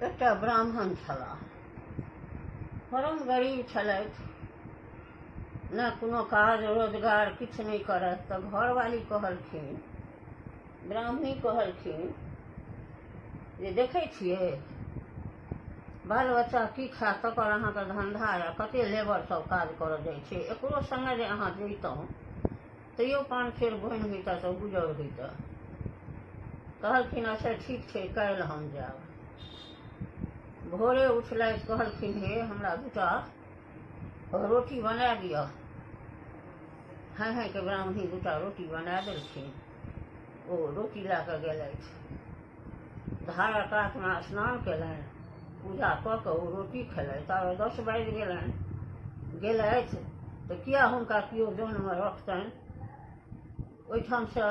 एकटा ब्राह्मण छलाह, परम गरीब छलथि, न कोनो काज रोजगार किछु नहि करथि। तऽ घरवाली कहलखिन, ब्राह्मणी कहलखिन जे देखै छियै बाल बच्चा की खा तकर अहाँके धन्धा या कते लेबर सब काज करऽ जाइ छै, एकरो संगे जे अहाँ जैतहुँ तैयो 5 फेर बोनि होइता तऽ गुजर होइता। कहलखिन अच्छा ठीक छै, काल्हि हम जायब। भोरे उठलथि, कहलखिन हे हमरा 2टा रोटी बना दिअ। हाँ के ब्राह्मणी 2टा रोटी बना देलखिन। ओ रोटी लए कऽ गेलथि, धारा कातमे स्नान केलनि, पूजा कऽ कऽ ओ रोटी खेलथि। आब 10 बाजि गेलनि। गेलथि तऽ किया हुनका केओ जनमे रखतनि, ओहिठामसँ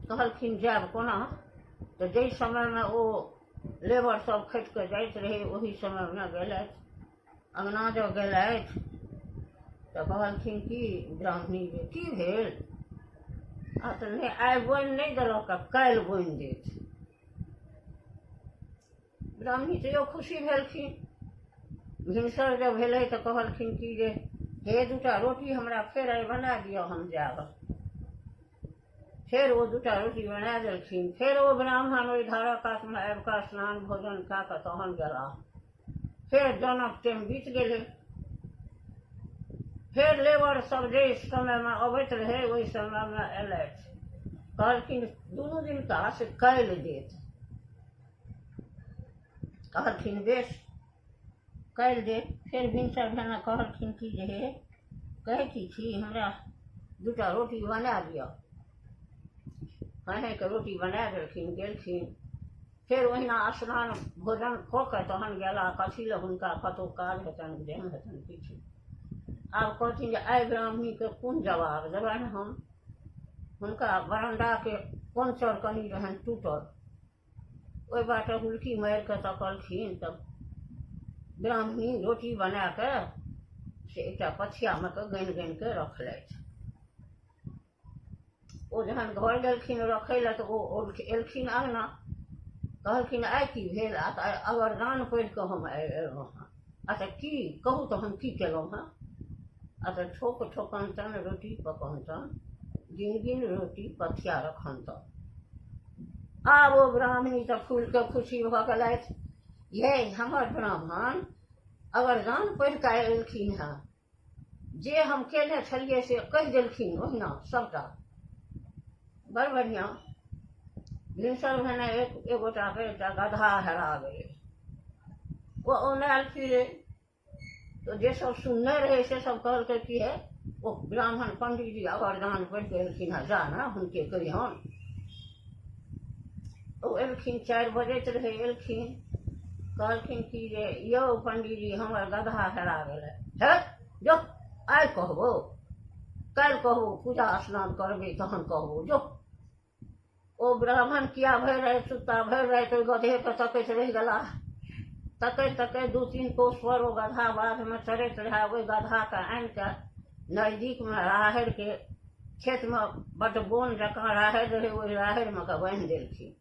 कहलखिन जायब कोना। तऽ जाहि समयमे ओ लेबर सब खटि कऽ जाइत रहै ओही समयमे गेलथि। अङ्गना जँ गेलथि तऽ कहलखिन कि ब्राह्मणी जे की भेल, आ तऽ नहि आइ बोनि नहि देलक, काल्हि बोनि देत। ब्राह्मणी तैयो खुशी भेलखिन। भिनसर जब भेलै तऽ कहलखिन कि जे हे 2टा रोटी हमरा फेर आइ बना दिअ, हम जायब। फेर ओ 2टा रोटी बना देलखिन। फेर ओ ब्राह्मण ओहि धारा कातमे आबि कऽ स्नान भोजन कऽ कऽ तहन गेलाह। फेर जनक टाइम बीत गेलै। फेर लेबर सब जाहि समयमे अबैत रहै ओहि समयमे अयलथि। कहलखिन दुनू दिनका से काल्हि देत। कहलखिन बेस काल्हि देत। फेर भिनसर भेने कहलखिन कि जे हे कहै की छी, हमरा 2टा रोटी बना दिअ। के रोटी बना देलखिन। गेलखिन फेर ओहिना स्नान भोजन कऽ कऽ तहन गेला। कथी लए हुनका कतहु काज हेतनि, उद्यम हेतनि किछु। आब कहथिन जे आइ ब्राह्मणीके कोन जवाब देबनि हम। हुनका बरंडाके पंचर कनि रहनि टूटल, ओहि बाटे हुलकी मारि कऽ तकलखिन। तब ब्राह्मणी रोटी बना कऽ से एकटा पथियामे कऽ गानि गानि कऽ रखलथि। ओ जहन घर गेलखिन रखै लए तऽ ओ एलखिन अङ्गना। कहलखिन आइ की भेल, आ तऽ अगरदान पढ़ि कऽ हम एलहुँ हेँ। अच्छा की कहू तऽ हम की केलहुँ हेँ। आ तऽ ठोक ठोकनतन रोटी पकनतन, गिन गिन रोटी पथिया रखनतन। आब ओ ब्राह्मणी तऽ फूल कऽ खुशी भऽ गेलथि। ये हमर ब्राह्मण अगरदान पढ़ि कऽ एलखिन हेँ, जे हम केने छलियै से कहि देलखिन ओहिना सभटा। बड़ बढ़िआँ। भिनसर भेने एगोटाके एकटा गदहा हेरा गेलै। ओ औनायल फिरे तो जे सब सुनने रहे से सब कहलकै कि है ओ ब्राह्मण पंडित जी अगरदान पढ़ि कऽ एलखिन हेँ, जा ने हुनके कहियौन। ओ एलखिन 4 बजैत रहै। एलखिन कहलखिन कि जे यौ पंडित जी हमर गदहा हेरा गेलै। हे जो आइ कहबो, काल्हि कहबो, पूजा स्नान करबै तहन कहबो जो। ओ ब्राह्मण किया भरि राति सुत्ता, भरि राति ओहि गधेके तकैत रहि गेलाह। तकैत तकैत 2-3 कोस पर ओ गदहा बाधमे चरैत रहै। ओहि गदहाके आनि कऽ नजदीकमे राहरिके खेतमे बड्ड बोन जकाँ राहरि रहै, ओहि राहरिमे कऽ बान्हि देलखिन।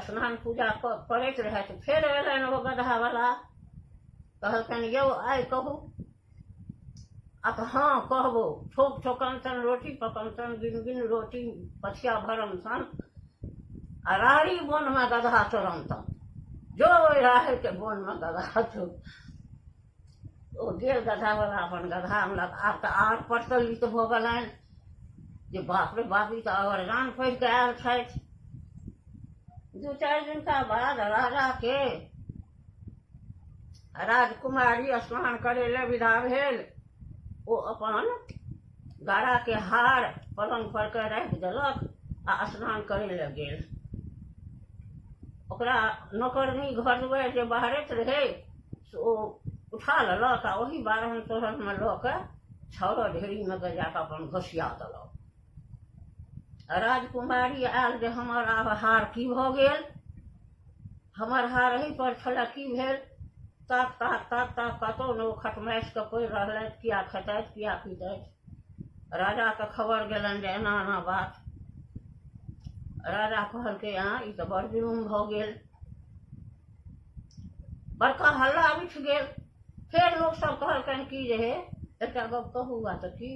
स्नान पूजा करैत रहै तऽ फेर अयलनि ओ गदहावला। कहलकनि यौ आइ कहू। आ तऽ हाँ कहबो, ठोक ठोकनतन रोटी पकनतन, गिन गिन रोटी पथिया भरनतन, आ राहरि बोनमे गदहा चोरनतन। जो ओहि राहरिके बोनमे गदहा चोर। ओ गेल गदहावला अपन गदहा अनलक। आब तऽ आर प्रचलित भऽ गेलनि जे बाप रे बाप, ई तऽ अगरदान पढ़ि कऽ आयल छथि। 2-4 दिनका बाद राजाके राजकुमारी स्नान करै लए विदा भेल। ओ अपन गाराके हार पलंग पर के राखि देलक आ स्नान करै लए गेल। ओकरा नौकरनी घर दुआरि जे बहारैत रहै से ओ उठा लेलक आ ओही 12 तोरनमे लऽ कऽ छाउर ढेरीमे कऽ जाकऽ अपन घोसिया देलक। राजकुमारी आयल जे हमर आब हार की भऽ गेल, हमर हार एहि पर छलै, की भेल। ताक ताक ताक ताक कतहु ने ओ खटमाइशके पड़ि रहलथि, किया खेतथि किया पीतथि। राजाके खबर गेलनि जे एना एना बात। राजा कहलकै ई तऽ बड़ जुलुम भऽ गेल। बड़का हल्ला उठ गेल। फेर लोग सब कहलकनि कि जे हे एकटा गप कहू आ तऽ की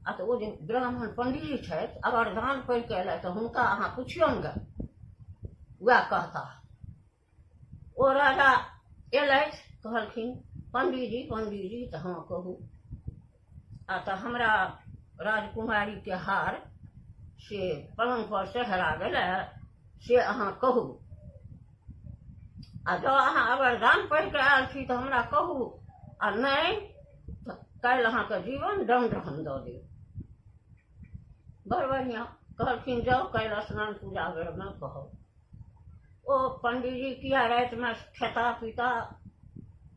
आ तऽ ओ जे ब्राह्मण पंडितजी छथि अगर दान पढ़ि कऽ एलथि तऽ हुनका अहाँ पुछियौन गे, वएह कहता। ओ राजा एलथि, कहलखिन पंडितजी तऽ हाँ कहू। आ तऽ हमरा राजकुमारी के हार से पलंग पर से हेरा गेलै, से अहाँ कहू। आ जँ अहाँ अगर दान पढ़ि कऽ आयल छी तऽ हमरा कहू, आ नहि तऽ काल्हि अहाँके जीवन दंड हम दऽ देब। बड़ बढ़िआँ, कहलखिन जाउ काल्हि स्नान पूजा बेरमे कहब। ओ पंडितजी किया रातिमे खेता पीता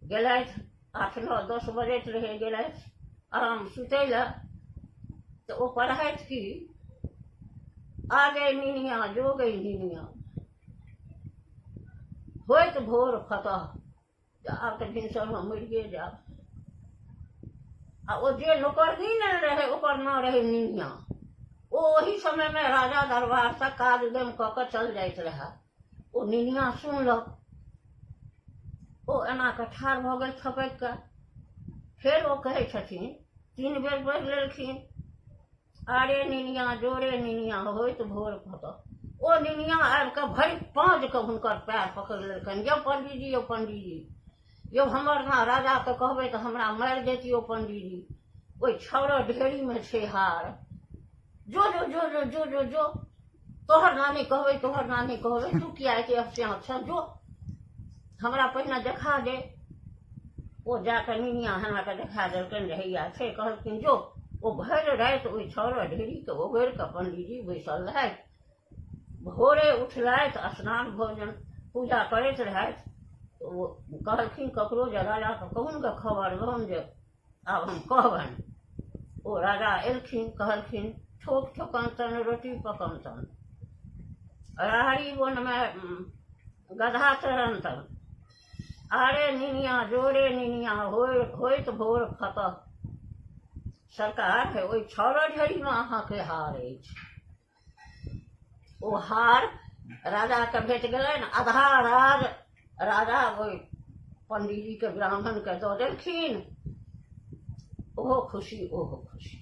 गेलथि, 8, 9, 10 बजैत रहे गेलथि आराम सुतै लए। तऽ ओ पढ़ैत कि आगे निनिया जो गई निनिया होइत भोर फतह। आब तऽ भिनसरमे मरिए जाब। आ ओ जे नौकरनी ने रहे ओकर नाम रहे निनिया। ओ ओही समय में राजा दरबार से काज उद्यम कऽ कऽ चल जाइत रहे। ओ निनिया सुनलक, ओ एना कऽ ठाढ़ भऽ गेल छपैक कऽ। फेर ओ कहै छथिन, 3 बेर पढ़ि लेलखिन, आरे निनिया जोरे निनिया होइत भोर फतह। ओ निनिया आबि कऽ भरि पाँज कऽ हुनकर पैर पकड़ि लेलकनि। यौ पंडितजी, यौ पंडितजी, यौ हमर ना राजा के कहबै तऽ हमरा मारि देत यौ पंडितजी। ओहि छौरा ढेरी में छै हार, जो जो जो जो जो जो जो तोहर नानी कहबै, तोहर नानी कहबै, तू किया एते अफस्यात छ, जो हमरा पहिने देखा दे। ओ जाके निनिया हमरा के देखा देलकनि जे हैया छै। कहलखिन जो। ओ भरि राति ओहि छौरा ढेरी के ओगरि कऽ पंडितजी बैसल रहथि। भोरे उठलथि, स्नान भोजन पूजा करैत रहथि। ओ कहलखिन ककरो जे राजाके कहून के खबर लहन जे आब हम कहबनि। ओ राजा एलखिन, कहलखिन ठोक ठोकन तन रोटी पकन तन, राहड़ी वन में गधा चरण तन, आरे निनिया जोरे निनिया होइत भोर फतह। सरकार है ओहि छौरा ढेरी में अहाँके हार अछि। ओ हार राजा के भेट गेलनि। आधा राज राजा ओहि पंडितजी के ब्राह्मण के दऽ देलखिन। ओहो खुशी ओहो खुशी।